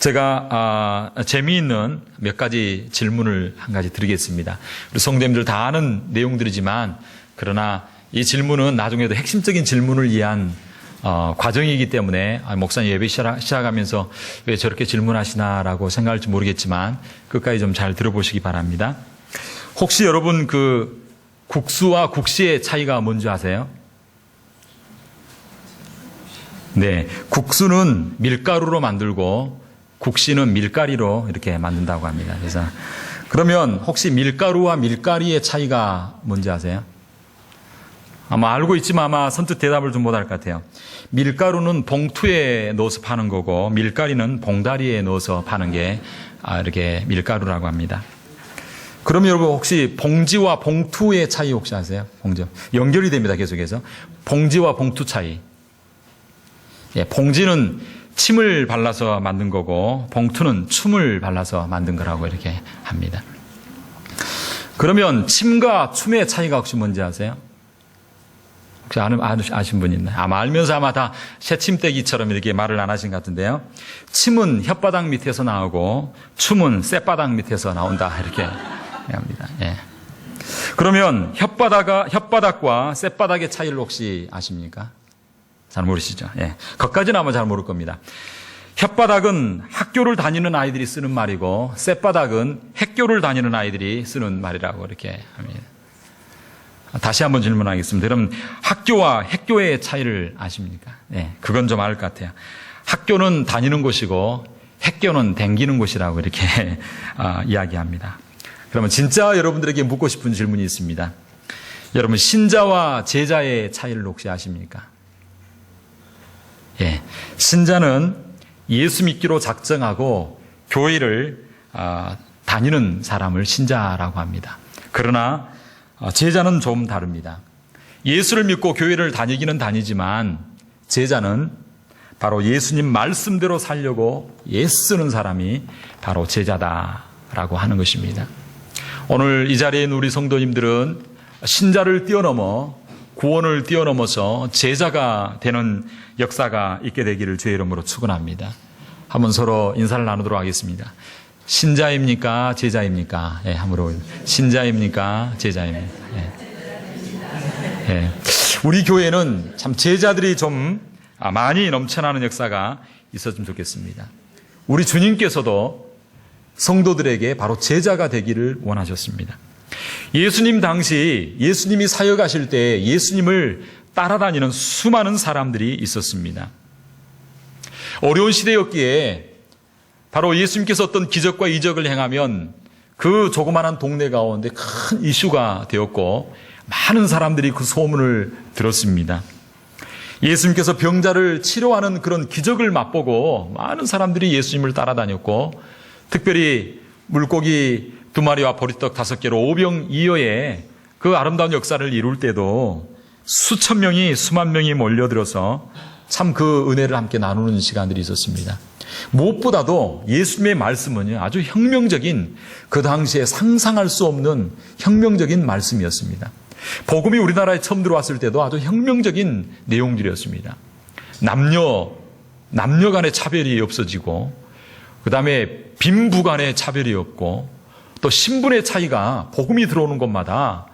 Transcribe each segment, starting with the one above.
제가 재미있는 몇 가지 질문을 한 가지 드리겠습니다. 우리 성도님들 다 아는 내용들이지만 그러나 이 질문은 나중에도 핵심적인 질문을 위한 과정이기 때문에 목사님 예배 시작하면서 왜 저렇게 질문하시나라고 생각할지 모르겠지만 끝까지 좀 잘 들어보시기 바랍니다. 혹시 여러분 그 국수와 국시의 차이가 뭔지 아세요? 네, 국수는 밀가루로 만들고 국시는 밀가리로 이렇게 만든다고 합니다. 그래서 그러면 혹시 밀가루와 밀가리의 차이가 뭔지 아세요? 아마 알고 있지만 아마 선뜻 대답을 좀 못할 것 같아요. 밀가루는 봉투에 넣어서 파는 거고 밀가리는 봉다리에 넣어서 파는 게 이렇게 밀가루라고 합니다. 그럼 여러분 혹시 봉지와 봉투의 차이 혹시 아세요? 봉지 연결이 됩니다. 계속해서 봉지와 봉투 차이. 예, 봉지는 침을 발라서 만든 거고 봉투는 춤을 발라서 만든 거라고 이렇게 합니다. 그러면 침과 춤의 차이가 혹시 뭔지 아세요? 혹시 아신 분 있나요? 아마 알면서 아마 다 새침대기처럼 이렇게 말을 안 하신 것 같은데요. 침은 혓바닥 밑에서 나오고 춤은 쌔바닥 밑에서 나온다 이렇게 합니다. 예. 그러면 혓바닥과 쌔바닥의 차이를 혹시 아십니까? 잘 모르시죠? 예. 그것까지는 아마 잘 모를 겁니다. 혓바닥은 학교를 다니는 아이들이 쓰는 말이고 쌔바닥은 학교를 다니는 아이들이 쓰는 말이라고 이렇게 합니다. 다시 한번 질문하겠습니다. 여러분 학교와 학교의 차이를 아십니까? 예, 그건 좀 알 것 같아요. 학교는 다니는 곳이고 학교는 댕기는 곳이라고 이렇게 이야기합니다. 그러면 진짜 여러분들에게 묻고 싶은 질문이 있습니다. 여러분 신자와 제자의 차이를 혹시 아십니까? 예, 신자는 예수 믿기로 작정하고 교회를 다니는 사람을 신자라고 합니다. 그러나 제자는 좀 다릅니다. 예수를 믿고 교회를 다니기는 다니지만 제자는 바로 예수님 말씀대로 살려고 애쓰는 사람이 바로 제자다라고 하는 것입니다. 오늘 이 자리에 있는 우리 성도님들은 신자를 뛰어넘어 구원을 뛰어넘어서 제자가 되는 역사가 있게 되기를 주의 이름으로 축원합니다. 한번 서로 인사를 나누도록 하겠습니다. 신자입니까? 제자입니까? 예, 함으로 신자입니까? 제자입니까? 예. 예. 우리 교회는 참 제자들이 좀 많이 넘쳐나는 역사가 있었으면 좋겠습니다. 우리 주님께서도 성도들에게 바로 제자가 되기를 원하셨습니다. 예수님 당시 예수님이 사역하실 때 예수님을 따라다니는 수많은 사람들이 있었습니다. 어려운 시대였기에 바로 예수님께서 어떤 기적과 이적을 행하면 그 조그마한 동네 가운데 큰 이슈가 되었고 많은 사람들이 그 소문을 들었습니다. 예수님께서 병자를 치료하는 그런 기적을 맛보고 많은 사람들이 예수님을 따라다녔고 특별히 물고기 2마리와 보리떡 5개로 5병2여의 그 아름다운 역사를 이룰 때도 수천 명이 수만 명이 몰려들어서 참 그 은혜를 함께 나누는 시간들이 있었습니다. 무엇보다도 예수님의 말씀은 아주 혁명적인 그 당시에 상상할 수 없는 혁명적인 말씀이었습니다. 복음이 우리나라에 처음 들어왔을 때도 아주 혁명적인 내용들이었습니다. 남녀 간의 차별이 없어지고 그 다음에 빈부 간의 차별이 없고 또 신분의 차이가 복음이 들어오는 곳마다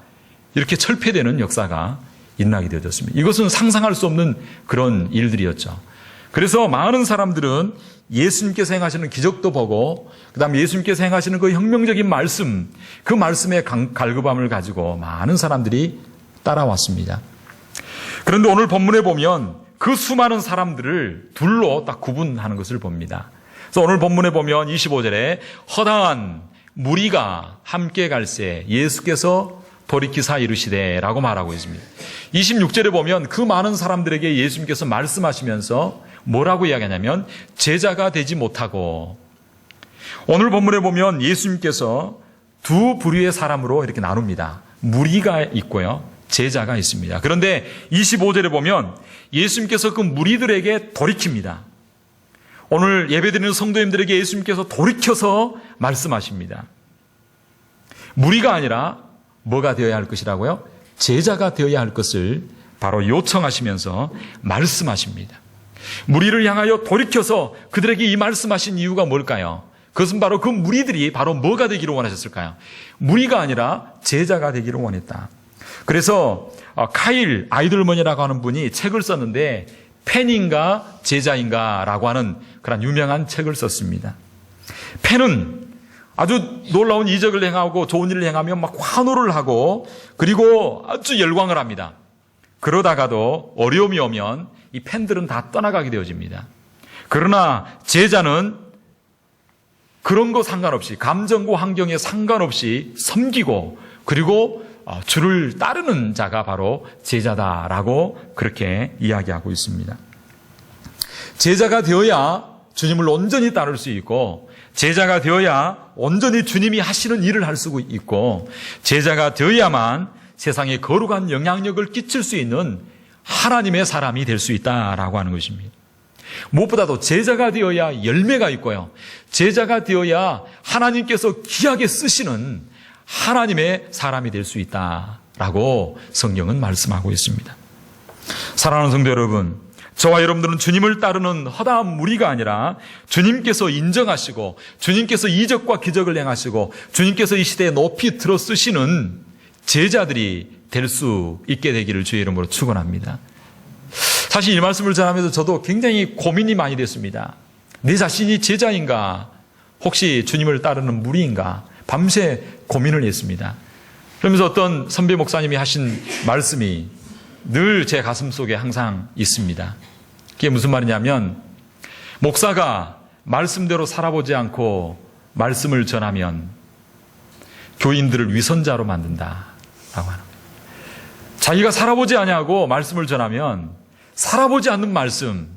이렇게 철폐되는 역사가 일어나게 되어졌습니다. 이것은 상상할 수 없는 그런 일들이었죠. 그래서 많은 사람들은 예수님께서 행하시는 기적도 보고 그다음에 예수님께서 행하시는 그 혁명적인 말씀, 그 말씀의 갈급함을 가지고 많은 사람들이 따라왔습니다. 그런데 오늘 본문에 보면 그 수많은 사람들을 둘로 딱 구분하는 것을 봅니다. 그래서 오늘 본문에 보면 25절에 허다한 무리가 함께 갈새 예수께서 돌이키사 이르시되 라고 말하고 있습니다. 26절에 보면 그 많은 사람들에게 예수님께서 말씀하시면서 뭐라고 이야기하냐면 제자가 되지 못하고 오늘 본문에 보면 예수님께서 두 부류의 사람으로 이렇게 나눕니다. 무리가 있고요. 제자가 있습니다. 그런데 25절에 보면 예수님께서 그 무리들에게 돌이킵니다. 오늘 예배드리는 성도님들에게 예수님께서 돌이켜서 말씀하십니다. 무리가 아니라 뭐가 되어야 할 것이라고요? 제자가 되어야 할 것을 바로 요청하시면서 말씀하십니다. 무리를 향하여 돌이켜서 그들에게 이 말씀하신 이유가 뭘까요? 그것은 바로 그 무리들이 바로 뭐가 되기를 원하셨을까요? 무리가 아니라 제자가 되기를 원했다. 그래서 카일 아이돌먼이라고 하는 분이 책을 썼는데 팬인가 제자인가 라고 하는 그런 유명한 책을 썼습니다. 팬은 아주 놀라운 이적을 행하고 좋은 일을 행하면 막 환호를 하고 그리고 아주 열광을 합니다. 그러다가도 어려움이 오면 이 팬들은 다 떠나가게 되어집니다. 그러나 제자는 그런 거 상관없이 감정과 환경에 상관없이 섬기고 그리고 주를 따르는 자가 바로 제자다라고 그렇게 이야기하고 있습니다. 제자가 되어야 주님을 온전히 따를 수 있고 제자가 되어야 온전히 주님이 하시는 일을 할 수 있고 제자가 되어야만 세상에 거룩한 영향력을 끼칠 수 있는 하나님의 사람이 될 수 있다라고 하는 것입니다. 무엇보다도 제자가 되어야 열매가 있고요. 제자가 되어야 하나님께서 귀하게 쓰시는 하나님의 사람이 될 수 있다라고 성경은 말씀하고 있습니다. 사랑하는 성도 여러분, 저와 여러분들은 주님을 따르는 허다한 무리가 아니라 주님께서 인정하시고 주님께서 이적과 기적을 행하시고 주님께서 이 시대에 높이 들어 쓰시는 제자들이 될 수 있게 되기를 주의 이름으로 축원합니다. 사실 이 말씀을 전하면서 저도 굉장히 고민이 많이 됐습니다. 내 자신이 제자인가? 혹시 주님을 따르는 무리인가? 밤새 고민을 했습니다. 그러면서 어떤 선배 목사님이 하신 말씀이 늘 제 가슴 속에 항상 있습니다. 그게 무슨 말이냐면 목사가 말씀대로 살아보지 않고 말씀을 전하면 교인들을 위선자로 만든다라고 하는 거예요. 자기가 살아보지 아니하고 말씀을 전하면 살아보지 않는 말씀,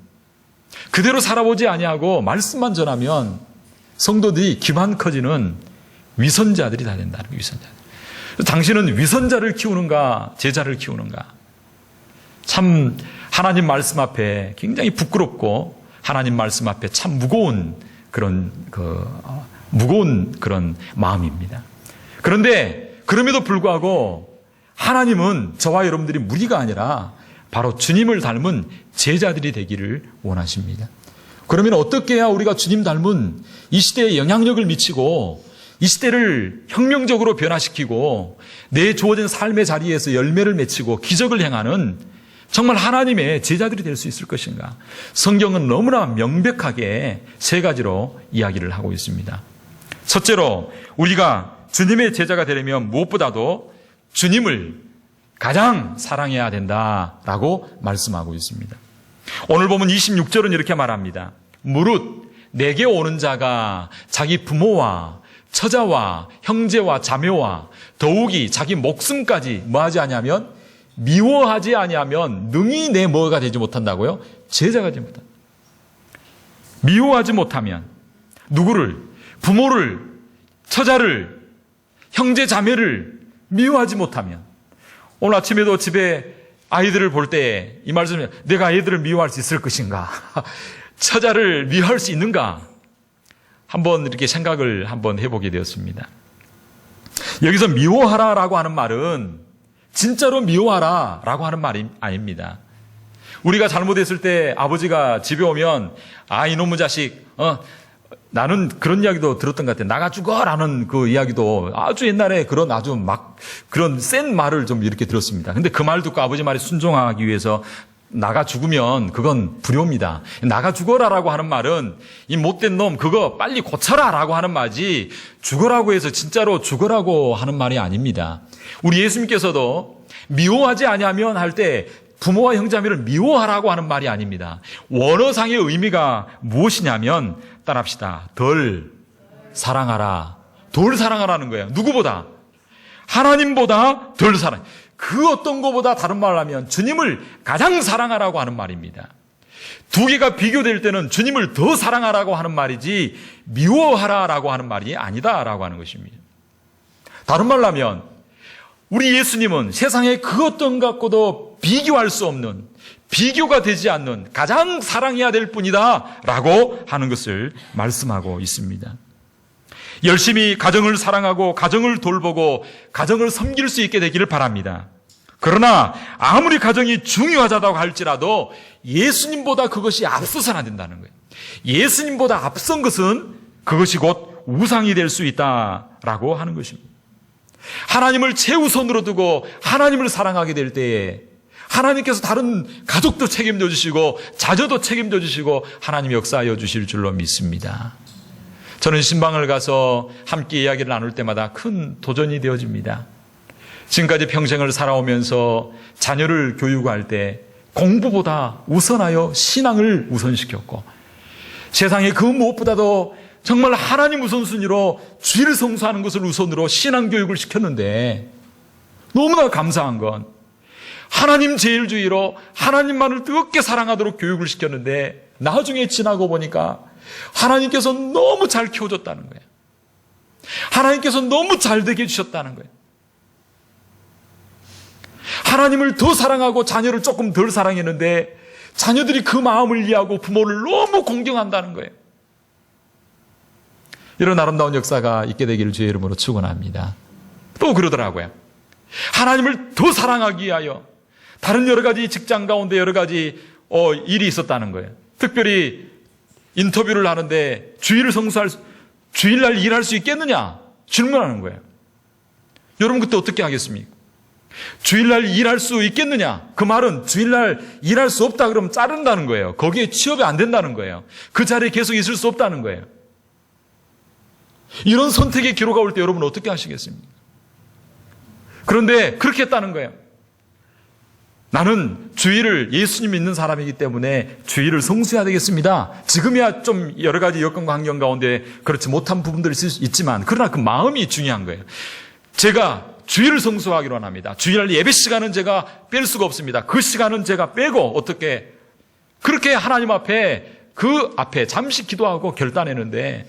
그대로 살아보지 아니하고 말씀만 전하면 성도들이 기만 커지는 위선자들이 다 된다는 거예요. 위선자. 당신은 위선자를 키우는가 제자를 키우는가? 참 하나님 말씀 앞에 굉장히 부끄럽고 하나님 말씀 앞에 참 무거운 그런 마음입니다. 그런데 그럼에도 불구하고 하나님은 저와 여러분들이 무리가 아니라 바로 주님을 닮은 제자들이 되기를 원하십니다. 그러면 어떻게 해야 우리가 주님 닮은 이 시대에 영향력을 미치고 이 시대를 혁명적으로 변화시키고 내 주어진 삶의 자리에서 열매를 맺히고 기적을 행하는 정말 하나님의 제자들이 될 수 있을 것인가? 성경은 너무나 명백하게 세 가지로 이야기를 하고 있습니다. 첫째로 우리가 주님의 제자가 되려면 무엇보다도 주님을 가장 사랑해야 된다라고 말씀하고 있습니다. 오늘 보면 26절은 이렇게 말합니다. 무릇 내게 오는 자가 자기 부모와 처자와 형제와 자매와 더욱이 자기 목숨까지 뭐하지 아니하면 미워하지 아니하면 능히 내 뭐가 되지 못한다고요? 제자가 되지 못한다. 미워하지 못하면 누구를? 부모를, 처자를, 형제 자매를 미워하지 못하면 오늘 아침에도 집에 아이들을 볼 때 이 말씀을 내가 아이들을 미워할 수 있을 것인가? 처자를 미워할 수 있는가? 한번 이렇게 생각을 한번 해보게 되었습니다. 여기서 미워하라라고 하는 말은 진짜로 미워하라라고 하는 말이 아닙니다. 우리가 잘못했을 때 아버지가 집에 오면 이놈의 자식 나는 그런 이야기도 들었던 것 같아요. 나가 죽어라는 그 이야기도 아주 옛날에 그런 아주 막 그런 센 말을 좀 이렇게 들었습니다. 근데 그 말 듣고 아버지 말에 순종하기 위해서 나가 죽으면 그건 불효입니다. 나가 죽어라라고 하는 말은 이 못된 놈 그거 빨리 고쳐라라고 하는 말이지 죽어라고 해서 진짜로 죽어라고 하는 말이 아닙니다. 우리 예수님께서도 미워하지 아니하면 할 때 부모와 형제자매를 미워하라고 하는 말이 아닙니다. 원어상의 의미가 무엇이냐면 따라합시다. 덜 사랑하라. 덜 사랑하라는 거예요. 누구보다? 하나님보다 덜 사랑. 그 어떤 것보다 다른 말을 하면 주님을 가장 사랑하라고 하는 말입니다. 두 개가 비교될 때는 주님을 더 사랑하라고 하는 말이지 미워하라라고 하는 말이 아니다라고 하는 것입니다. 다른 말로 하면 우리 예수님은 세상에 그 어떤 것과도 비교할 수 없는 비교가 되지 않는 가장 사랑해야 될 뿐이다 라고 하는 것을 말씀하고 있습니다. 열심히 가정을 사랑하고 가정을 돌보고 가정을 섬길 수 있게 되기를 바랍니다. 그러나 아무리 가정이 중요하다고 할지라도 예수님보다 그것이 앞서서는 안 된다는 거예요. 예수님보다 앞선 것은 그것이 곧 우상이 될 수 있다라고 하는 것입니다. 하나님을 최우선으로 두고 하나님을 사랑하게 될 때에 하나님께서 다른 가족도 책임져 주시고 자녀도 책임져 주시고 하나님이 역사하여 주실 줄로 믿습니다. 저는 신방을 가서 함께 이야기를 나눌 때마다 큰 도전이 되어집니다. 지금까지 평생을 살아오면서 자녀를 교육할 때 공부보다 우선하여 신앙을 우선시켰고 세상에 그 무엇보다도 정말 하나님 우선순위로 주의를 성수하는 것을 우선으로 신앙교육을 시켰는데 너무나 감사한 건 하나님 제일주의로 하나님만을 뜨겁게 사랑하도록 교육을 시켰는데 나중에 지나고 보니까 하나님께서 너무 잘 키워줬다는 거예요. 하나님께서 너무 잘 되게 해주셨다는 거예요. 하나님을 더 사랑하고 자녀를 조금 덜 사랑했는데 자녀들이 그 마음을 이해하고 부모를 너무 공경한다는 거예요. 이런 아름다운 역사가 있게 되기를 주의 이름으로 축원합니다. 또 그러더라고요. 하나님을 더 사랑하기 위하여 다른 여러 가지 직장 가운데 여러 가지 일이 있었다는 거예요. 특별히 인터뷰를 하는데 주일날 일할 수 있겠느냐 질문하는 거예요. 여러분 그때 어떻게 하겠습니까? 주일날 일할 수 있겠느냐? 그 말은 주일날 일할 수 없다 그러면 자른다는 거예요. 거기에 취업이 안 된다는 거예요. 그 자리에 계속 있을 수 없다는 거예요. 이런 선택의 기로가 올 때 여러분 어떻게 하시겠습니까? 그런데 그렇게 했다는 거예요. 나는 주일을 예수님 믿는 사람이기 때문에 주일을 성수해야 되겠습니다. 지금이야 좀 여러 가지 여건과 환경 가운데 그렇지 못한 부분들이 있지만 그러나 그 마음이 중요한 거예요. 제가 주일을 성수하기로 합니다. 주일날 예배 시간은 제가 뺄 수가 없습니다. 그 시간은 제가 빼고 어떻게 그렇게 하나님 앞에 그 앞에 잠시 기도하고 결단했는데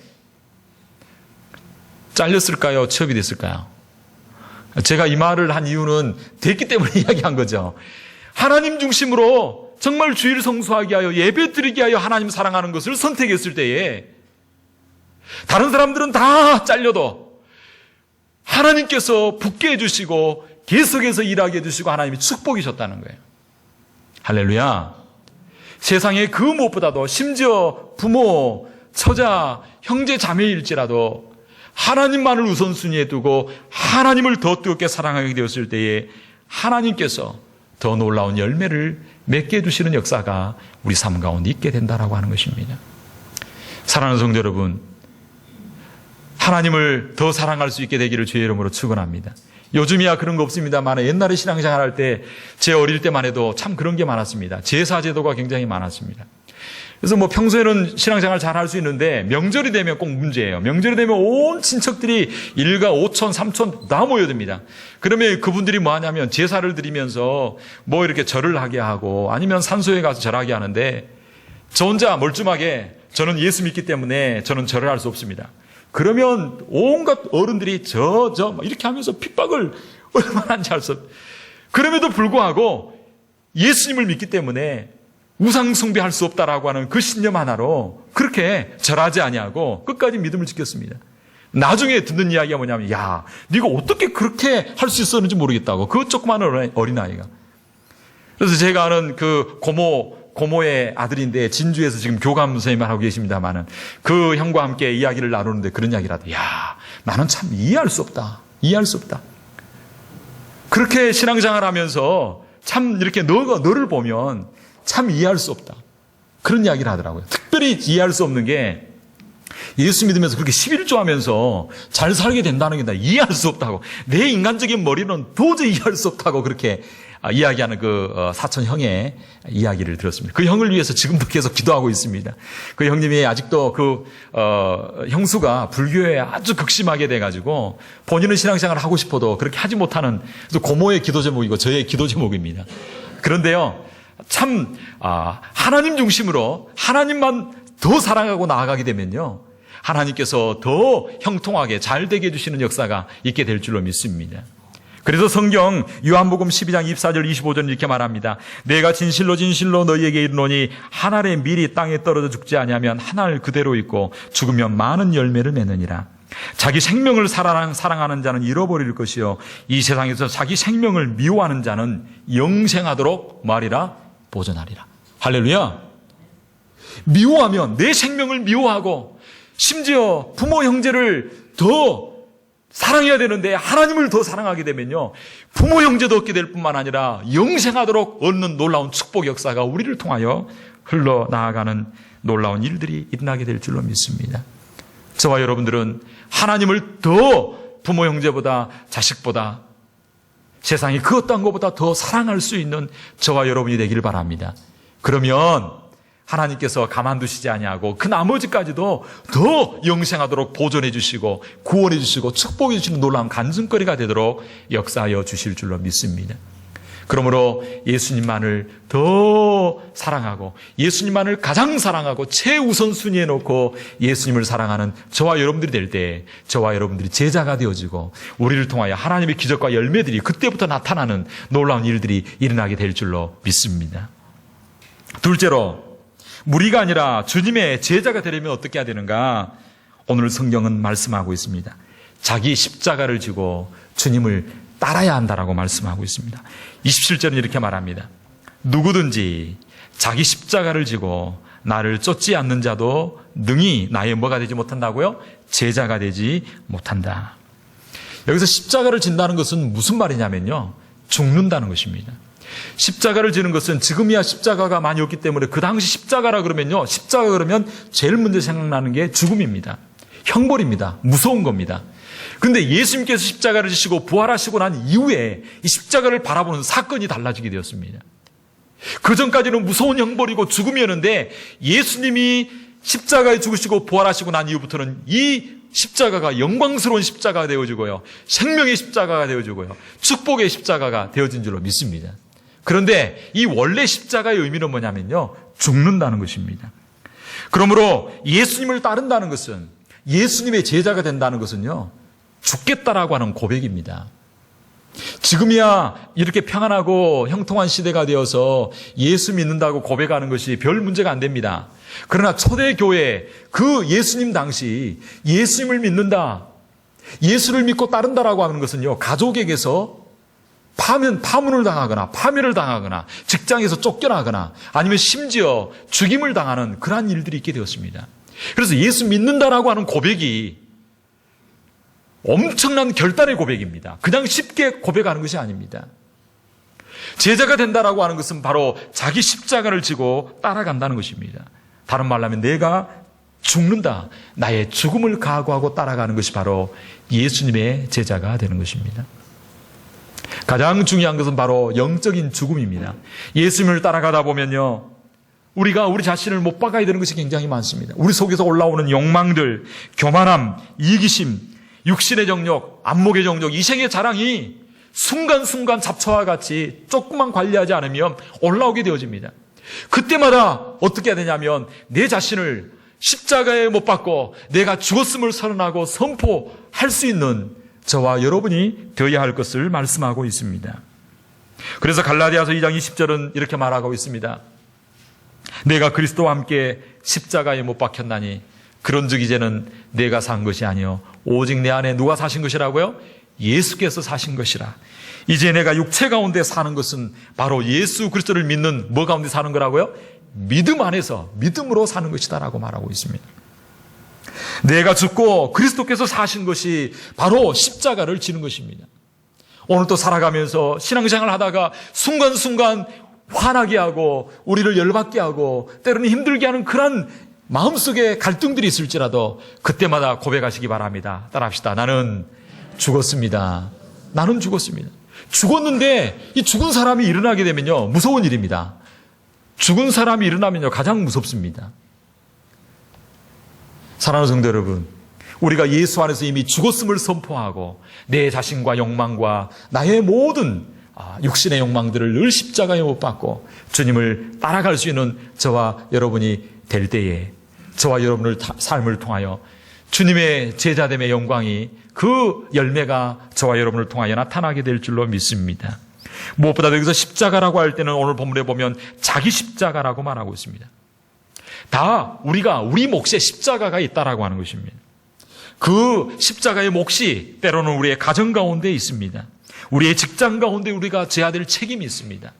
잘렸을까요? 취업이 됐을까요? 제가 이 말을 한 이유는 됐기 때문에 이야기한 거죠. 하나님 중심으로 정말 주일 성수하게 하여 예배 드리게 하여 하나님 사랑하는 것을 선택했을 때에 다른 사람들은 다 잘려도 하나님께서 붙게 해주시고 계속해서 일하게 해주시고 하나님이 축복이셨다는 거예요. 할렐루야. 세상에 그 무엇보다도 심지어 부모, 처자, 형제, 자매일지라도 하나님만을 우선순위에 두고 하나님을 더 뜨겁게 사랑하게 되었을 때에 하나님께서 더 놀라운 열매를 맺게 해주시는 역사가 우리 삶 가운데 있게 된다라고 하는 것입니다. 사랑하는 성도 여러분, 하나님을 더 사랑할 수 있게 되기를 주의 이름으로 축원합니다. 요즘이야 그런 거 없습니다만 옛날에 신앙생활 할 때 제 어릴 때만 해도 참 그런 게 많았습니다. 제사 제도가 굉장히 많았습니다. 그래서 뭐 평소에는 신앙생활 잘 할 수 있는데 명절이 되면 꼭 문제예요. 명절이 되면 온 친척들이 일가 5천, 3천 다 모여듭니다. 그러면 그분들이 뭐 하냐면 제사를 드리면서 뭐 이렇게 절을 하게 하고 아니면 산소에 가서 절하게 하는데 저 혼자 멀쩡하게 저는 예수 믿기 때문에 저는 절을 할 수 없습니다. 그러면 온갖 어른들이 이렇게 하면서 핍박을 얼마나 하는지 알 수 없어요. 그럼에도 불구하고 예수님을 믿기 때문에 우상 숭배할 수 없다라고 하는 그 신념 하나로 그렇게 절하지 아니하고 끝까지 믿음을 지켰습니다. 나중에 듣는 이야기가 뭐냐면 야, 네가 어떻게 그렇게 할 수 있었는지 모르겠다고. 그 조그마한 어린아이가. 그래서 제가 아는 그 고모의 아들인데 진주에서 지금 교감 선생님을 하고 계십니다만은 그 형과 함께 이야기를 나누는데 그런 이야기를 하더라고요. 야, 나는 참 이해할 수 없다. 그렇게 신앙생활 하면서 참 이렇게 너를 보면 참 이해할 수 없다. 그런 이야기를 하더라고요. 특별히 이해할 수 없는 게 예수 믿으면서 그렇게 11조 하면서 잘 살게 된다는 게 나 이해할 수 없다고. 내 인간적인 머리는 도저히 이해할 수 없다고 그렇게 이야기하는 그 사촌 형의 이야기를 들었습니다. 그 형을 위해서 지금도 계속 기도하고 있습니다. 그 형님이 아직도 그 형수가 불교에 아주 극심하게 돼가지고 본인은 신앙생활을 하고 싶어도 그렇게 하지 못하는 고모의 기도 제목이고 저의 기도 제목입니다. 그런데요, 참 하나님 중심으로 하나님만 더 사랑하고 나아가게 되면요, 하나님께서 더 형통하게 잘 되게 해주시는 역사가 있게 될 줄로 믿습니다. 그래서 성경 요한복음 12장 24절 25절 이렇게 말합니다. 내가 진실로 너희에게 이르노니 한 알의 밀이 땅에 떨어져 죽지 아니하면 한 알 그대로 있고 죽으면 많은 열매를 맺느니라. 자기 생명을 사랑하는 자는 잃어버릴 것이요 이 세상에서 자기 생명을 미워하는 자는 영생하도록 말이라 보존하리라. 할렐루야. 미워하면 내 생명을 미워하고 심지어 부모 형제를 더 사랑해야 되는데 하나님을 더 사랑하게 되면요 부모 형제도 얻게 될 뿐만 아니라 영생하도록 얻는 놀라운 축복 역사가 우리를 통하여 흘러나아가는 놀라운 일들이 일어나게 될 줄로 믿습니다. 저와 여러분들은 하나님을 더 부모 형제보다 자식보다 세상이 그 어떤 것보다 더 사랑할 수 있는 저와 여러분이 되기를 바랍니다. 그러면 하나님께서 가만두시지 아니하고 그 나머지까지도 더 영생하도록 보존해 주시고 구원해 주시고 축복해 주시는 놀라운 간증거리가 되도록 역사하여 주실 줄로 믿습니다. 그러므로 예수님만을 더 사랑하고 예수님만을 가장 사랑하고 최우선순위에 놓고 예수님을 사랑하는 저와 여러분들이 될 때 저와 여러분들이 제자가 되어지고 우리를 통하여 하나님의 기적과 열매들이 그때부터 나타나는 놀라운 일들이 일어나게 될 줄로 믿습니다. 둘째로 무리가 아니라 주님의 제자가 되려면 어떻게 해야 되는가? 오늘 성경은 말씀하고 있습니다. 자기 십자가를 지고 주님을 따라야 한다라고 말씀하고 있습니다. 27절은 이렇게 말합니다. 누구든지 자기 십자가를 지고 나를 쫓지 않는 자도 능히 나의 뭐가 되지 못한다고요? 제자가 되지 못한다. 여기서 십자가를 진다는 것은 무슨 말이냐면요. 죽는다는 것입니다. 십자가를 지는 것은 지금이야 십자가가 많이 없기 때문에 그 당시 십자가라 그러면요. 십자가 그러면 제일 먼저 생각나는 게 죽음입니다. 형벌입니다. 무서운 겁니다. 그런데 예수님께서 십자가를 지시고 부활하시고 난 이후에 이 십자가를 바라보는 사건이 달라지게 되었습니다. 그 전까지는 무서운 형벌이고 죽음이었는데 예수님이 십자가에 죽으시고 부활하시고 난 이후부터는 이 십자가가 영광스러운 십자가가 되어지고요. 생명의 십자가가 되어지고요. 축복의 십자가가 되어진 줄로 믿습니다. 그런데 이 원래 십자가의 의미는 뭐냐면요. 죽는다는 것입니다. 그러므로 예수님을 따른다는 것은 예수님의 제자가 된다는 것은요. 죽겠다라고 하는 고백입니다. 지금이야 이렇게 평안하고 형통한 시대가 되어서 예수 믿는다고 고백하는 것이 별 문제가 안 됩니다. 그러나 초대교회 그 예수님 당시 예수님을 믿는다, 예수를 믿고 따른다라고 하는 것은요. 가족에게서 파문을 당하거나 파멸을 당하거나 직장에서 쫓겨나거나 아니면 심지어 죽임을 당하는 그러한 일들이 있게 되었습니다. 그래서 예수 믿는다라고 하는 고백이 엄청난 결단의 고백입니다. 그냥 쉽게 고백하는 것이 아닙니다. 제자가 된다라고 하는 것은 바로 자기 십자가를 지고 따라간다는 것입니다. 다른 말로 하면 내가 죽는다, 나의 죽음을 각오하고 따라가는 것이 바로 예수님의 제자가 되는 것입니다. 가장 중요한 것은 바로 영적인 죽음입니다. 예수님을 따라가다 보면요, 우리가 우리 자신을 못 박아야 되는 것이 굉장히 많습니다. 우리 속에서 올라오는 욕망들, 교만함, 이기심, 육신의 정욕, 안목의 정욕, 이생의 자랑이 순간순간 잡초와 같이 조금만 관리하지 않으면 올라오게 되어집니다. 그때마다 어떻게 해야 되냐면 내 자신을 십자가에 못 박고 내가 죽었음을 선언하고 선포할 수 있는 저와 여러분이 되어야 할 것을 말씀하고 있습니다. 그래서 갈라디아서 2장 20절은 이렇게 말하고 있습니다. 내가 그리스도와 함께 십자가에 못 박혔나니 그런즉 이제는 내가 산 것이 아니요 오직 내 안에 누가 사신 것이라고요? 예수께서 사신 것이라. 이제 내가 육체 가운데 사는 것은 바로 예수 그리스도를 믿는 뭐 가운데 사는 거라고요? 믿음 안에서 믿음으로 사는 것이다 라고 말하고 있습니다. 내가 죽고 그리스도께서 사신 것이 바로 십자가를 지는 것입니다. 오늘 또 살아가면서 신앙생활을 하다가 순간순간 화나게 하고 우리를 열받게 하고 때로는 힘들게 하는 그런 마음속에 갈등들이 있을지라도 그때마다 고백하시기 바랍니다. 따라합시다. 나는 죽었습니다. 나는 죽었습니다. 죽었는데 이 죽은 사람이 일어나게 되면요 무서운 일입니다. 죽은 사람이 일어나면요 가장 무섭습니다. 사랑하는 성도 여러분, 우리가 예수 안에서 이미 죽었음을 선포하고 내 자신과 욕망과 나의 모든 육신의 욕망들을 늘 십자가에 못 박고 주님을 따라갈 수 있는 저와 여러분이 될 때에 저와 여러분의 삶을 통하여 주님의 제자됨의 영광이 그 열매가 저와 여러분을 통하여 나타나게 될 줄로 믿습니다. 무엇보다 여기서 십자가라고 할 때는 오늘 본문에 보면 자기 십자가라고 말하고 있습니다. 다 우리가 우리 몫에 십자가가 있다라고 하는 것입니다. 그 십자가의 몫이 때로는 우리의 가정 가운데 있습니다. 우리의 직장 가운데 우리가 져야 될 책임이 있습니다.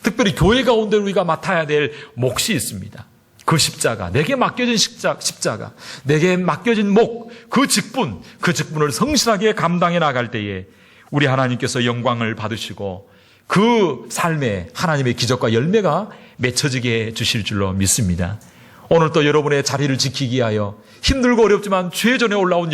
특별히 교회 가운데 우리가 맡아야 될 몫이 있습니다. 그 십자가, 내게 맡겨진 십자가, 내게 맡겨진 목, 그 직분을 성실하게 감당해 나갈 때에 우리 하나님께서 영광을 받으시고 그 삶에 하나님의 기적과 열매가 맺혀지게 해 주실 줄로 믿습니다. 오늘 또 여러분의 자리를 지키기 위하여 힘들고 어렵지만 죄전에 올라온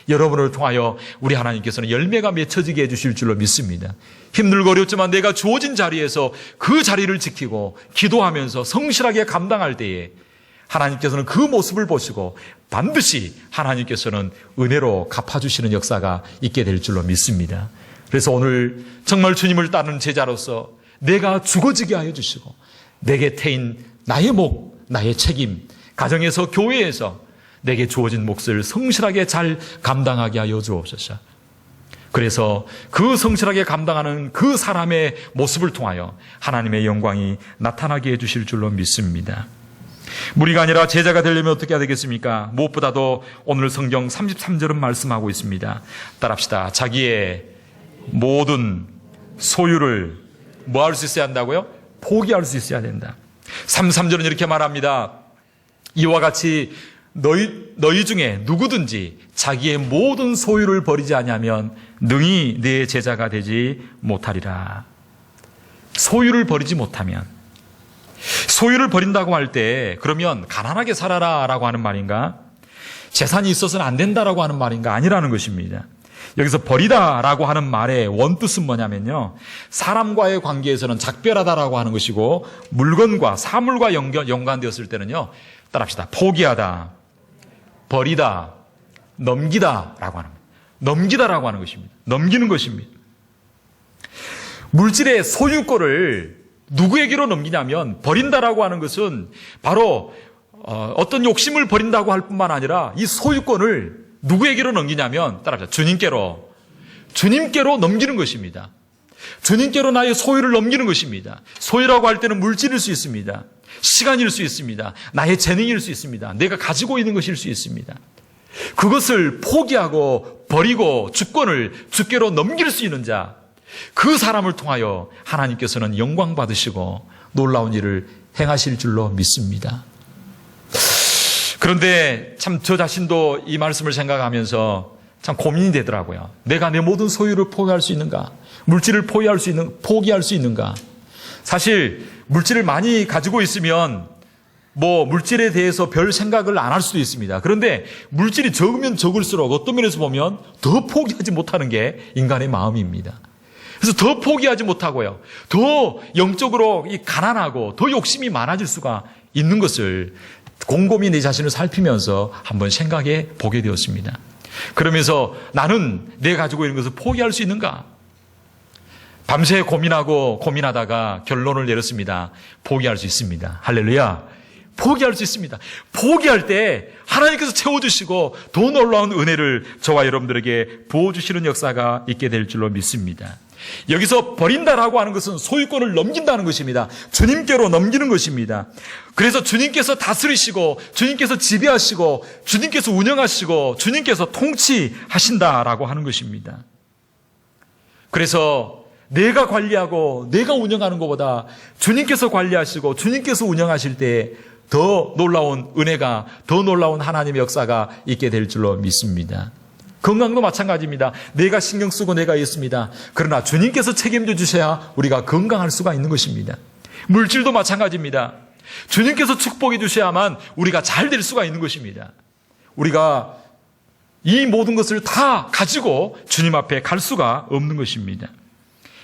여러분을 통하여 우리 하나님께서는 열매가 맺혀지게 해주실 줄로 믿습니다. 힘들고 어렵지만 내가 주어진 자리에서 그 자리를 지키고 기도하면서 성실하게 감당할 때에 하나님께서는 그 모습을 보시고 반드시 하나님께서는 은혜로 갚아주시는 역사가 있게 될 줄로 믿습니다. 그래서 오늘 정말 주님을 따르는 제자로서 내가 죽어지게 하여 주시고 내게 태인 나의 목, 나의 책임, 가정에서 교회에서 내게 주어진 몫을 성실하게 잘 감당하게 하여 주옵소서. 그래서 그 성실하게 감당하는 그 사람의 모습을 통하여 하나님의 영광이 나타나게 해주실 줄로 믿습니다. 무리가 아니라 제자가 되려면 어떻게 해야 되겠습니까? 무엇보다도 오늘 성경 33절은 말씀하고 있습니다. 따라합시다. 자기의 모든 소유를 뭐 할 수 있어야 한다고요? 포기할 수 있어야 된다. 33절은 이렇게 말합니다. 이와 같이 너희 중에 누구든지 자기의 모든 소유를 버리지 아니하면 능히 내 제자가 되지 못하리라. 소유를 버리지 못하면, 소유를 버린다고 할 때 그러면 가난하게 살아라 라고 하는 말인가? 재산이 있어서는 안 된다라고 하는 말인가? 아니라는 것입니다. 여기서 버리다라고 하는 말의 원뜻은 뭐냐면요, 사람과의 관계에서는 작별하다라고 하는 것이고 물건과 사물과 연관되었을 때는요, 따라합시다. 포기하다, 버리다, 넘기다라고 하는 거예요. 넘기다라고 하는 것입니다. 넘기는 것입니다. 물질의 소유권을 누구에게로 넘기냐면, 버린다라고 하는 것은 바로 어떤 욕심을 버린다고 할 뿐만 아니라 이 소유권을 누구에게로 넘기냐면, 따라합시다. 주님께로 넘기는 것입니다. 주님께로 나의 소유를 넘기는 것입니다. 소유라고 할 때는 물질일 수 있습니다. 시간일 수 있습니다. 나의 재능일 수 있습니다. 내가 가지고 있는 것일 수 있습니다. 그것을 포기하고 버리고 주권을 주께로 넘길 수 있는 자, 그 사람을 통하여 하나님께서는 영광 받으시고 놀라운 일을 행하실 줄로 믿습니다. 그런데 참 저 자신도 이 말씀을 생각하면서 참 고민이 되더라고요. 내가 내 모든 소유를 포기할 수 있는가? 물질을 포기할 수 있는가? 사실 물질을 많이 가지고 있으면 물질에 대해서 별 생각을 안 할 수도 있습니다. 그런데 물질이 적으면 적을수록 어떤 면에서 보면 더 포기하지 못하는 게 인간의 마음입니다. 그래서 더 포기하지 못하고요, 더 영적으로 가난하고 더 욕심이 많아질 수가 있는 것을 곰곰이 내 자신을 살피면서 한번 생각해 보게 되었습니다. 그러면서 나는 내가 가지고 있는 것을 포기할 수 있는가? 밤새 고민하다가 결론을 내렸습니다. 포기할 수 있습니다. 할렐루야. 포기할 수 있습니다. 포기할 때 하나님께서 채워주시고 더 놀라운 은혜를 저와 여러분들에게 부어주시는 역사가 있게 될 줄로 믿습니다. 여기서 버린다라고 하는 것은 소유권을 넘긴다는 것입니다. 주님께로 넘기는 것입니다. 그래서 주님께서 다스리시고 주님께서 지배하시고 주님께서 운영하시고 주님께서 통치하신다라고 하는 것입니다. 그래서 내가 관리하고 내가 운영하는 것보다 주님께서 관리하시고 주님께서 운영하실 때 더 놀라운 은혜가, 더 놀라운 하나님의 역사가 있게 될 줄로 믿습니다. 건강도 마찬가지입니다. 내가 신경 쓰고 내가 있습니다. 그러나 주님께서 책임져 주셔야 우리가 건강할 수가 있는 것입니다. 물질도 마찬가지입니다. 주님께서 축복해 주셔야만 우리가 잘 될 수가 있는 것입니다. 우리가 이 모든 것을 다 가지고 주님 앞에 갈 수가 없는 것입니다.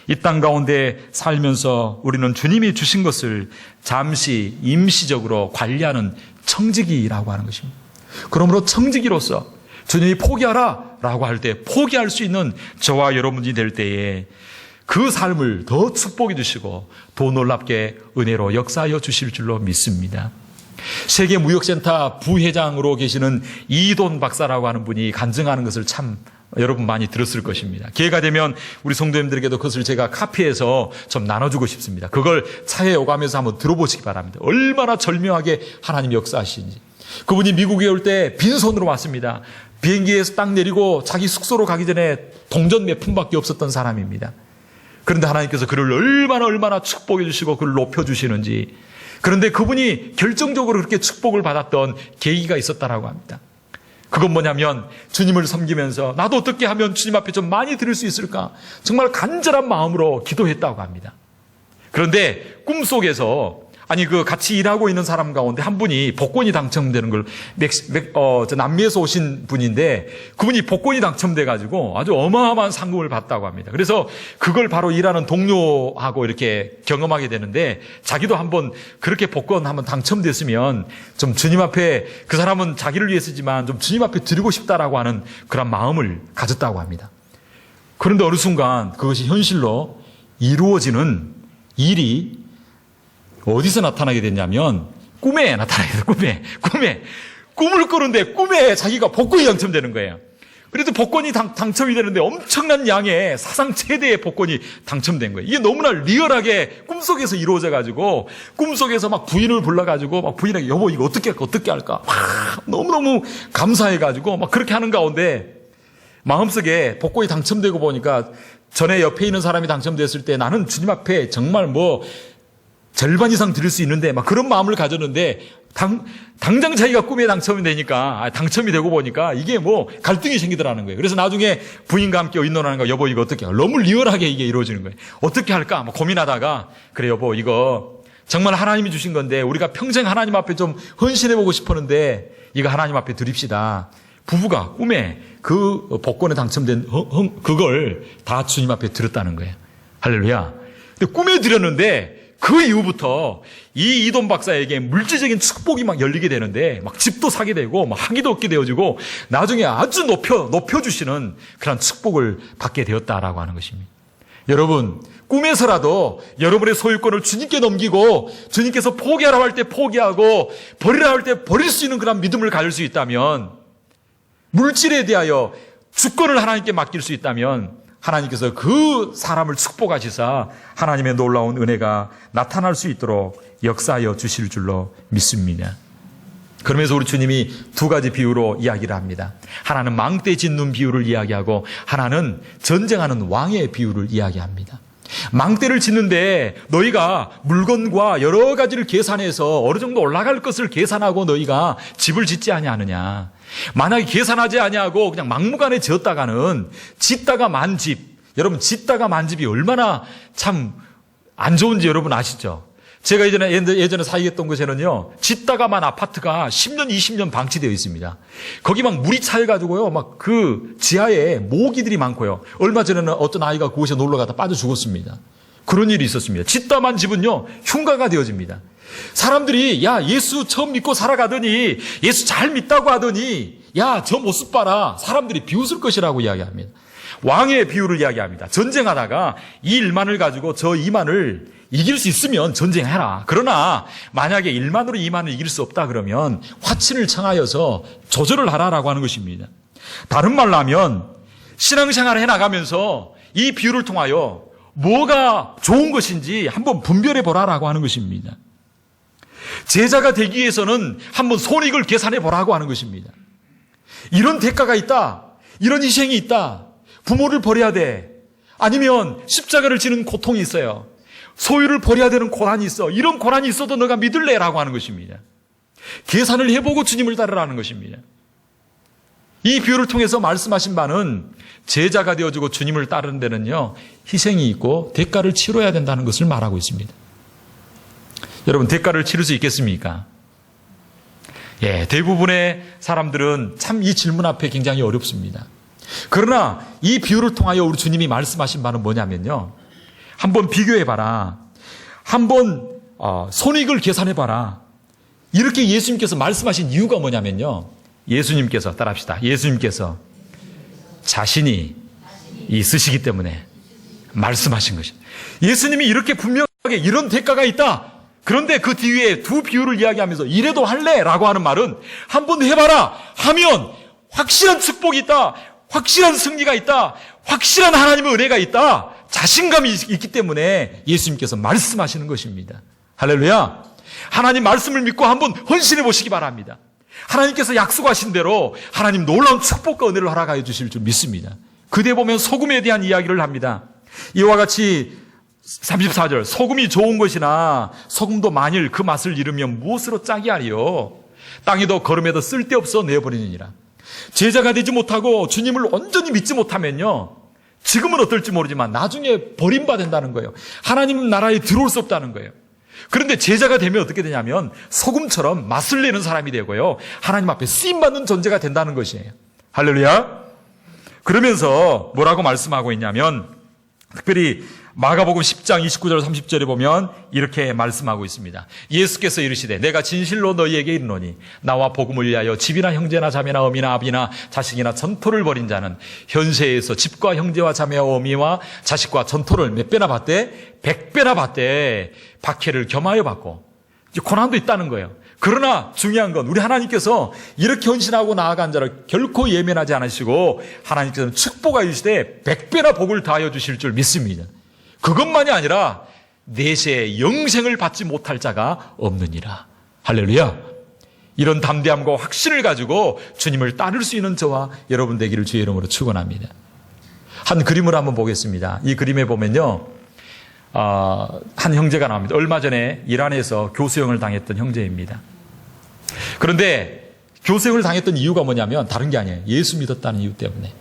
이 땅 가운데 살면서 우리는 주님이 주신 것을 잠시 임시적으로 관리하는 청지기라고 하는 것입니다. 그러므로 청지기로서 주님이 포기하라 라고 할 때 포기할 수 있는 저와 여러분이 될 때에 그 삶을 더 축복해 주시고 더 놀랍게 은혜로 역사하여 주실 줄로 믿습니다. 세계무역센터 부회장으로 계시는 이돈 박사라고 하는 분이 간증하는 것을 참 여러분 많이 들었을 것입니다. 기회가 되면 우리 성도님들에게도 그것을 제가 카피해서 좀 나눠주고 싶습니다. 그걸 차에 오가면서 한번 들어보시기 바랍니다. 얼마나 절묘하게 하나님이 역사하시는지. 그분이 미국에 올 때 빈손으로 왔습니다. 비행기에서 딱 내리고 자기 숙소로 가기 전에 동전 몇 푼밖에 없었던 사람입니다. 그런데 하나님께서 그를 얼마나 축복해 주시고 그를 높여 주시는지, 그런데 그분이 결정적으로 그렇게 축복을 받았던 계기가 있었다라고 합니다. 그건 뭐냐면 주님을 섬기면서 나도 어떻게 하면 주님 앞에 좀 많이 드릴 수 있을까 정말 간절한 마음으로 기도했다고 합니다. 그런데 꿈속에서 같이 일하고 있는 사람 가운데 한 분이 복권이 당첨되는 걸, 남미에서 오신 분인데 그분이 복권이 당첨돼가지고 아주 어마어마한 상금을 받았다고 합니다. 그래서 그걸 바로 일하는 동료하고 이렇게 경험하게 되는데 자기도 한번 그렇게 복권 한번 당첨됐으면 좀 주님 앞에, 그 사람은 자기를 위해서지만 좀 주님 앞에 드리고 싶다라고 하는 그런 마음을 가졌다고 합니다. 그런데 어느 순간 그것이 현실로 이루어지는 일이 어디서 나타나게 됐냐면 꿈에 나타나게 돼요. 꿈을 꾸는데 꿈에 자기가 복권이 당첨되는 거예요. 그래도 복권이 당첨이 되는데 엄청난 양의 사상 최대의 복권이 당첨된 거예요. 이게 너무나 리얼하게 꿈속에서 이루어져가지고 꿈속에서 막 부인을 불러가지고 막 부인에게 여보 이거 어떻게 할까 너무너무 감사해가지고 막 그렇게 하는 가운데 마음속에 복권이 당첨되고 보니까 전에 옆에 있는 사람이 당첨됐을 때 나는 주님 앞에 정말 절반 이상 드릴 수 있는데 막 그런 마음을 가졌는데 당장 자기가 꿈에 당첨이 되니까 당첨이 되고 보니까 이게 갈등이 생기더라는 거예요. 그래서 나중에 부인과 함께 의논하는 거예요. 여보 이거 어떻게 할까? 너무 리얼하게 이게 이루어지는 거예요. 어떻게 할까? 고민하다가 그래 여보 이거 정말 하나님이 주신 건데 우리가 평생 하나님 앞에 좀 헌신해보고 싶었는데 이거 하나님 앞에 드립시다. 부부가 꿈에 그 복권에 당첨된 그걸 다 주님 앞에 드렸다는 거예요. 할렐루야. 근데 꿈에 드렸는데 그 이후부터 이 이돈 박사에게 물질적인 축복이 막 열리게 되는데 막 집도 사게 되고 막 학위도 얻게 되어지고 나중에 아주 높여주시는 그런 축복을 받게 되었다라고 하는 것입니다. 여러분 꿈에서라도 여러분의 소유권을 주님께 넘기고 주님께서 포기하라고 할 때 포기하고 버리라고 할 때 버릴 수 있는 그런 믿음을 가질 수 있다면, 물질에 대하여 주권을 하나님께 맡길 수 있다면 하나님께서 그 사람을 축복하시사 하나님의 놀라운 은혜가 나타날 수 있도록 역사하여 주실 줄로 믿습니다. 그러면서 우리 주님이 두 가지 비유로 이야기를 합니다. 하나는 망대 짓는 비유를 이야기하고 하나는 전쟁하는 왕의 비유를 이야기합니다. 망대를 짓는데 너희가 물건과 여러 가지를 계산해서 어느 정도 올라갈 것을 계산하고 너희가 집을 짓지 아니하느냐. 만약에 계산하지 아니하고 그냥 막무가내 지었다가는 짓다가 만 집, 여러분 짓다가 만 집이 얼마나 참 안 좋은지 여러분 아시죠? 제가 예전에 사역했던 곳에는요, 짓다가 만 아파트가 10년, 20년 방치되어 있습니다. 거기 막 물이 차여가지고요, 막 그 지하에 모기들이 많고요. 얼마 전에는 어떤 아이가 그곳에 놀러 가다 빠져 죽었습니다. 그런 일이 있었습니다. 짓다만 집은요, 흉가가 되어집니다. 사람들이, 야, 예수 처음 믿고 살아가더니, 예수 잘 믿다고 하더니, 야, 저 모습 봐라. 사람들이 비웃을 것이라고 이야기합니다. 왕의 비유를 이야기합니다. 전쟁하다가 이 1만을 가지고 저 2만을 이길 수 있으면 전쟁해라. 그러나 만약에 1만으로 2만을 이길 수 없다 그러면 화친을 청하여서 조절을 하라라고 하는 것입니다. 다른 말로 하면 신앙생활을 해나가면서 이 비유를 통하여 뭐가 좋은 것인지 한번 분별해 보라라고 하는 것입니다. 제자가 되기 위해서는 한번 손익을 계산해 보라고 하는 것입니다. 이런 대가가 있다. 이런 희생이 있다. 부모를 버려야 돼. 아니면 십자가를 지는 고통이 있어요. 소유를 버려야 되는 고난이 있어. 이런 고난이 있어도 너가 믿을래라고 하는 것입니다. 계산을 해보고 주님을 따르라는 것입니다. 이 비유를 통해서 말씀하신 바는 제자가 되어주고 주님을 따르는 데는요, 희생이 있고 대가를 치러야 된다는 것을 말하고 있습니다. 여러분, 대가를 치를 수 있겠습니까? 예, 대부분의 사람들은 참 이 질문 앞에 굉장히 어렵습니다. 그러나 이 비유를 통하여 우리 주님이 말씀하신 바는 뭐냐면요, 한번 비교해봐라. 한번 손익을 계산해봐라. 이렇게 예수님께서 말씀하신 이유가 뭐냐면요, 예수님께서, 따라합시다. 예수님께서 자신이 있으시기 때문에 말씀하신 것입니다. 예수님이 이렇게 분명하게 이런 대가가 있다. 그런데 그 뒤에 두 비유를 이야기하면서 이래도 할래? 라고 하는 말은 한번 해봐라 하면 확실한 축복이 있다. 확실한 승리가 있다. 확실한 하나님의 은혜가 있다. 자신감이 있기 때문에 예수님께서 말씀하시는 것입니다. 할렐루야. 하나님 말씀을 믿고 한번 헌신해 보시기 바랍니다. 하나님께서 약속하신 대로 하나님 놀라운 축복과 은혜를 허락하여 주실 줄 믿습니다. 그대 보면 소금에 대한 이야기를 합니다. 이와 같이 34절, 소금이 좋은 것이나 소금도 만일 그 맛을 잃으면 무엇으로 짝이 아니요 땅에도 거름에도 쓸데없어 내어버리느니라. 제자가 되지 못하고 주님을 온전히 믿지 못하면요, 지금은 어떨지 모르지만 나중에 버림받는다는 거예요. 하나님 나라에 들어올 수 없다는 거예요. 그런데 제자가 되면 어떻게 되냐면 소금처럼 맛을 내는 사람이 되고요, 하나님 앞에 쓰임받는 존재가 된다는 것이에요. 할렐루야. 그러면서 뭐라고 말씀하고 있냐면, 특별히 마가복음 10장 29절 30절에 보면 이렇게 말씀하고 있습니다. 예수께서 이르시되 내가 진실로 너희에게 이르노니 나와 복음을 위하여 집이나 형제나 자매나 어미나 아비나 자식이나 전토를 벌인 자는 현세에서 집과 형제와 자매와 어미와 자식과 전토를 몇 배나 받되 100배나 받되 박해를 겸하여 받고, 이제 고난도 있다는 거예요. 그러나 중요한 건 우리 하나님께서 이렇게 헌신하고 나아간 자를 결코 예면하지 않으시고 하나님께서는 축복하여 주시되 100배나 복을 더하여 주실 줄 믿습니다. 그것만이 아니라 내세 영생을 받지 못할 자가 없느니라. 할렐루야. 이런 담대함과 확신을 가지고 주님을 따를 수 있는 저와 여러분 되기를 주의 이름으로 축원합니다. 한 그림을 한번 보겠습니다. 이 그림에 보면요, 한 형제가 나옵니다. 얼마 전에 이란에서 교수형을 당했던 형제입니다. 그런데 교수형을 당했던 이유가 뭐냐면 다른 게 아니에요. 예수 믿었다는 이유 때문에.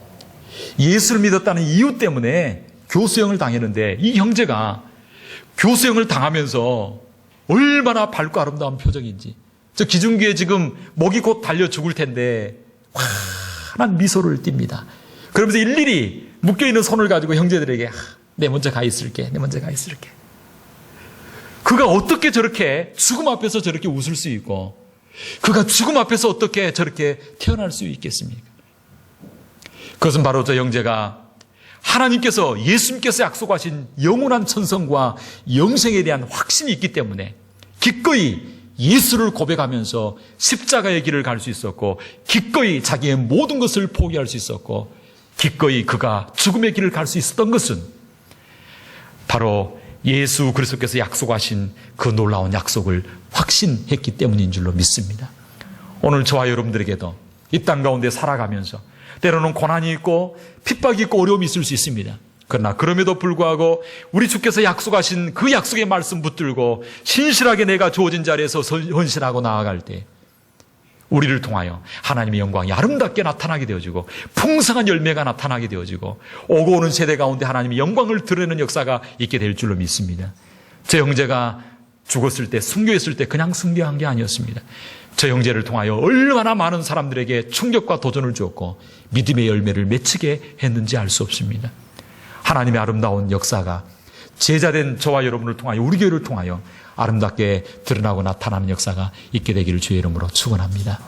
예수를 믿었다는 이유 때문에 교수형을 당했는데, 이 형제가 교수형을 당하면서 얼마나 밝고 아름다운 표정인지, 저 기중기에 지금 목이 곧 달려 죽을 텐데 환한 미소를 띱니다. 그러면서 일일이 묶여있는 손을 가지고 형제들에게 내 먼저 가 있을게, 내 먼저 가 있을게. 그가 어떻게 저렇게 죽음 앞에서 저렇게 웃을 수 있고, 그가 죽음 앞에서 어떻게 저렇게 태어날 수 있겠습니까? 그것은 바로 저 형제가 하나님께서, 예수님께서 약속하신 영원한 천성과 영생에 대한 확신이 있기 때문에 기꺼이 예수를 고백하면서 십자가의 길을 갈 수 있었고, 기꺼이 자기의 모든 것을 포기할 수 있었고, 기꺼이 그가 죽음의 길을 갈 수 있었던 것은 바로 예수 그리스도께서 약속하신 그 놀라운 약속을 확신했기 때문인 줄로 믿습니다. 오늘 저와 여러분들에게도 이 땅 가운데 살아가면서 때로는 고난이 있고 핍박이 있고 어려움이 있을 수 있습니다. 그러나 그럼에도 불구하고 우리 주께서 약속하신 그 약속의 말씀 붙들고 신실하게 내가 주어진 자리에서 헌신하고 나아갈 때 우리를 통하여 하나님의 영광이 아름답게 나타나게 되어지고 풍성한 열매가 나타나게 되어지고 오고 오는 세대 가운데 하나님의 영광을 드러내는 역사가 있게 될 줄로 믿습니다. 제 형제가 죽었을 때, 순교했을 때 그냥 순교한 게 아니었습니다. 저 형제를 통하여 얼마나 많은 사람들에게 충격과 도전을 주었고 믿음의 열매를 맺히게 했는지 알 수 없습니다. 하나님의 아름다운 역사가 제자된 저와 여러분을 통하여, 우리 교회를 통하여 아름답게 드러나고 나타나는 역사가 있게 되기를 주의 이름으로 축원합니다.